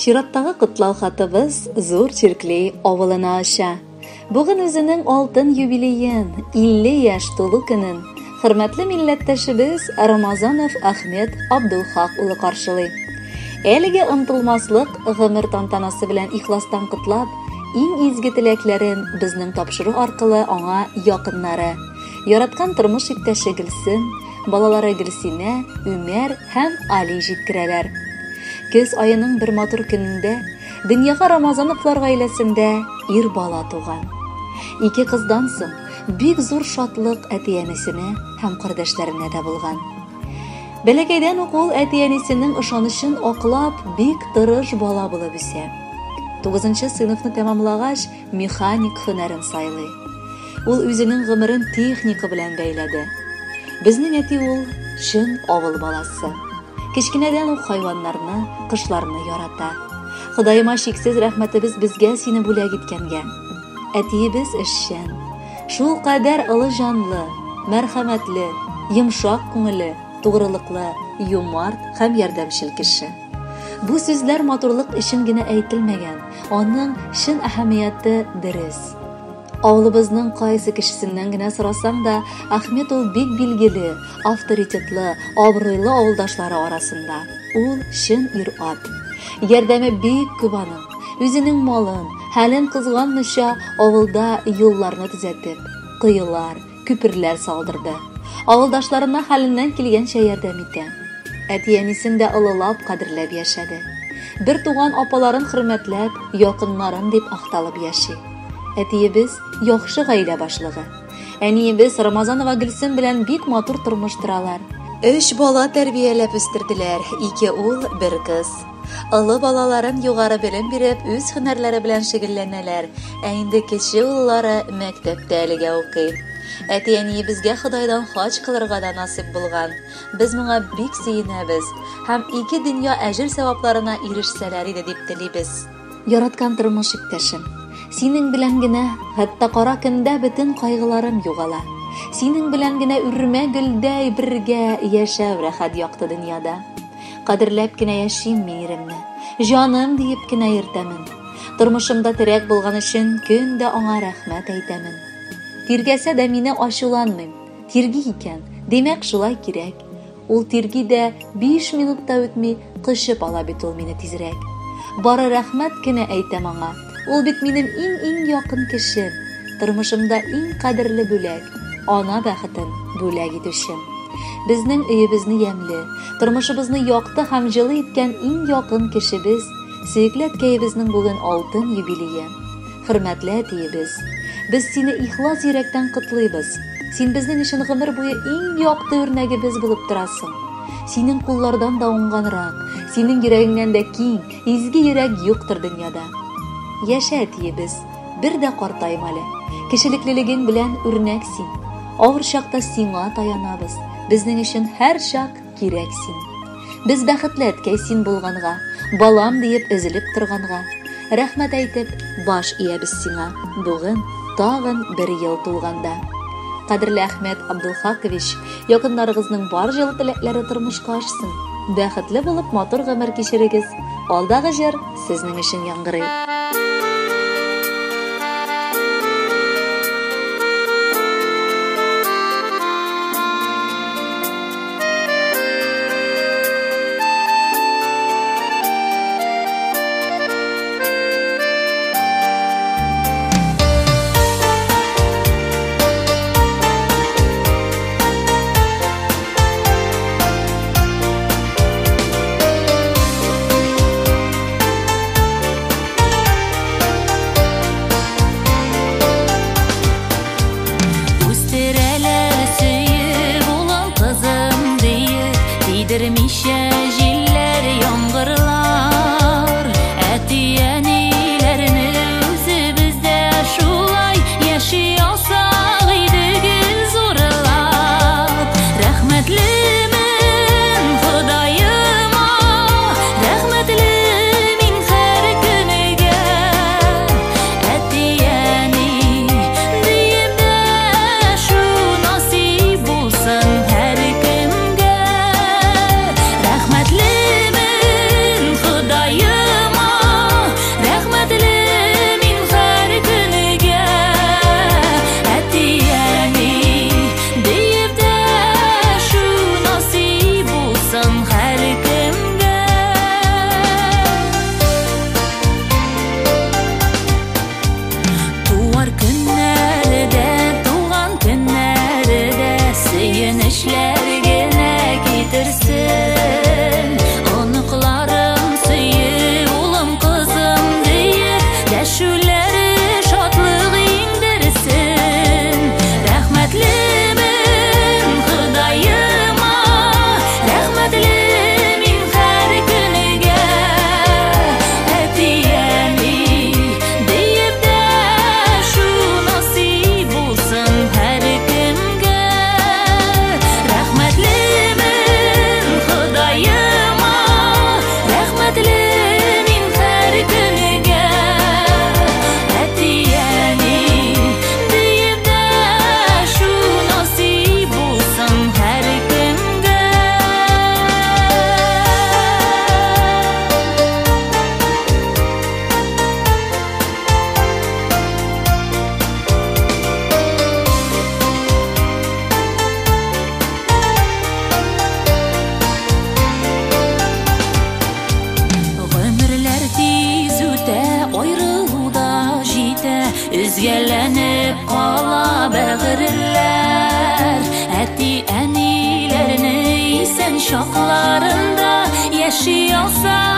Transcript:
Şiratdагы кытлау хатыбыз зур чирклей авылына аша. Бүген үзенең алтын юбилеен, 50 яшь тулу көнен хөрмәтле милләттәшебез Рамазанов Ахмет Абдулхак улы каршылый. Әлеге ынтылмаслык гомер тантанасы белән ихластан кытлап, иң изге теләкләрен безнең тапшыру аркылы аңа якыннары, яраткан тормыш иптәше Гөлсем, балалары Гөлсинә, Үмәр һәм Али җиткерәләр. Көз айының bir матур көнендә дөньяга Рамазановлар гаиләсендә ир бала туган. Ике кыздан соң бик зур шатлык әти-әнисенә һәм кардәшләренә дә булган. Бәләкәйдән ук ул әти-әнисенең ышанычын аклап, бик тырыш бала булып үсә. 9нчы сыйныфны тәмамлагач, механик һөнәрен сайлый. Ул үзенең гомерен техника белән бәйләде. Безнең әти ул чын авыл баласы. Кечкенәдән ук хайваннарны, кышларны ярата. Ходаема шиксез рәхмәтебез безгә сине бүләк иткәнгә. Әтиебез эшчән, шул кадәр олы җанлы, мәрхәмәтле, йомшак күңелле, тугрылыклы, юмарт һәм ярдәмчел кеше. Бу сүзләр матурлык өчен генә әйтелмәгән, аның чын әһәмияте дөрес. Авылыбызның кайсы кешесеннән генә сорасаң да, Ахмет ул бик билгеле, авторитетлы, абруйлы авылдашлары арасында. Ул чын ир-ат. Ярдәме бик күп аның. Үзенең малын, хәлен кызганмыйча авылда юлларны төзәтеп, кыйлар, күперләр салдырды. Авылдашларына хәленнән килгәнчә ярдәм итә. Әти-әнисен дә олылап, кадерләп яшәде. Бер туган апаларын хөрмәтләп, якыннарын дип акталып яши. Әтиебез яхшы гаилә башлыгы. Әниебез Рамазанова Гөлсем белән бик матур тормыш торалар. 3 бала тәрбияләп үстерделәр, 2 ул, 1 кыз. Олы балаларын югары белем биреп, үз һөнәрләре белән шөгыльләнәләр. Ә инде кече уллары мәктәптә әлегә укый. Әти-әниебезгә Худайдан хаҗ кылырга да насип булган. Без моңа бик сөенәбез һәм 2 дөнья әҗр савапларына ирешсәләр иде дип телибез. Яраткан тормыш иптәшем, синең белән генә, хәтта кара көндә бөтен кайгыларым югала. Синең белән генә үрмә гөлдәй бергә яшәү рәхәт якты дөньяда. Кадерләп кенә яшим мин иремне, җаным диеп кенә йөртәмен. Тормышымда терәк булган өчен көн дә аңа рәхмәт әйтәмен. Тиргәсә дә мине ачуланмыйм. Тирги икән, димәк шулай кирәк. Ул тирги дә 5 минутта үтми кышып ала бит ул мине тизрәк. Бары рәхмәт кенә әйтәм аңа. Ул бит минем иң якын кешем. Тормышымда иң кадерле бүләк, ана бәхетен бүләк итүчем. Безнең өебезне ямьле, тормышыбызны якты һәм җылы иткән иң якын кешебез, сөекле әткәебезнең бүген алтын юбилее. Хөрмәтле әтиебез, без сине ихлас йөрәктән котлыйбыз. Син безнең өчен гомер буе иң якты үрнәгебез булып торасың. Синең куллардан да уңганрак, синең йөрәгеңнән дә киң, изге йөрәк юктыр дөньяда. Яшә әтиебез, бер дә картайма әле. Кешелеклелегең белән үрнәк син. Авыр чакта сиңа таянабыз. Безнең өчен һәр чак кирәк син. Без бәхетле әткәй син булганга, балам диеп өзелеп торганга, рәхмәт әйтеп баш иябез сиңа. Бүген тагын 1 ел тулганда. Кадерле Ахмет Абдулхакович, якыннарыгызның бар җылы теләкләре тормышка ашсын. Бәхетле булып матур гомер кичерегез. Алдагы җыр сезнең өчен яңгырый. Özgelenip qala bəğirlər Əti ənilərini sen şoqlarında yaşıyorsan